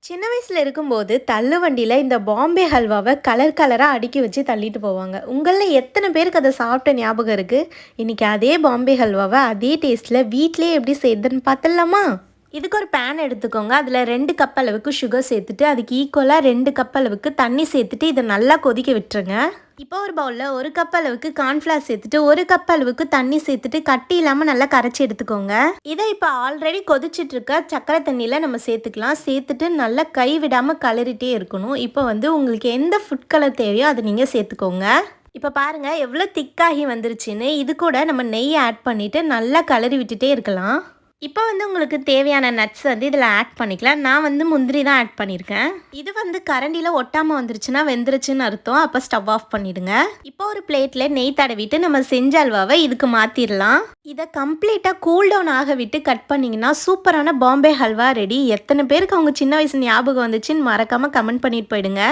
சின்ன வயசுல இருக்கும்போது தள்ளுவண்டியில இந்த பாம்பே ஹல்வாவ கலர் கலரா அடுக்கி வச்சு தள்ளிட்டு போவாங்க. உங்கள்ல எத்தன பேருக்கு அத சாப்பிட்ட ஞாபகம் இருக்கு? இன்னைக்கு அதே பாம்பே ஹல்வாவ அதே டேஸ்ட்ல வீட்லயே எப்படி செய்றதுன்னு பார்த்துடலாமா? இதுக்கு ஒரு பேன் எடுத்துக்கோங்க. அதில 2 கப் அளவுக்கு சுகர் சேர்த்துட்டு, அதுக்கு ஈக்குவலா 2 கப் அளவுக்கு தண்ணி சேர்த்துட்டு, இத நல்லா கொதிக்க விட்டுருங்க. இப்போ ஒரு பவுல்ல 1 கப் அளவுக்கு கார்ன்ஃப்ளவர் சேர்த்துட்டு, 1 கப் அளவுக்கு தண்ணி சேர்த்துட்டு, கட்டி இல்லாம நல்லா கரைச்சு எடுத்துக்கோங்க. இத இப்ப ஆல்ரெடி கொதிச்சிட்டு இருக்க சர்க்கரை தண்ணியில நம்ம சேர்த்துக்கலாம். சேர்த்துட்டு நல்லா கை விடாம கிளறிட்டே இருக்கணும். இப்போ வந்து உங்களுக்கு எந்த ஃபுட் கலர் தேவையோ அத நீங்க சேர்த்துக்கோங்க. இப்ப பாருங்க எவ்வளோ திக்காகி வந்துருச்சுன்னு. இது கூட நம்ம நெய் ஆட் பண்ணிட்டு நல்லா கிளறி விட்டுட்டே இருக்கலாம். இப்போ வந்து உங்களுக்கு தேவையான நட்ஸ் வந்து இதில் ஆட் பண்ணிக்கலாம். நான் வந்து முந்திரி தான் ஆட் பண்ணியிருக்கேன். இது வந்து கரண்டியில் ஒட்டாமல் வந்துருச்சுன்னா வெந்துருச்சுன்னு அர்த்தம். அப்போ ஸ்டவ் ஆஃப் பண்ணிடுங்க. இப்போ ஒரு பிளேட்டில் நெய் தடவிட்டு நம்ம செஞ்ச அல்வாவை இதுக்கு மாற்றிடலாம். இதை கம்ப்ளீட்டாக கூல் டவுன் ஆக விட்டு கட் பண்ணிங்கன்னா சூப்பரான பாம்பே ஹல்வா ரெடி. எத்தனை பேருக்கு அவங்க சின்ன வயசு ஞாபகம் வந்துச்சுன்னு மறக்காமல் கமெண்ட் பண்ணிட்டு போயிடுங்க.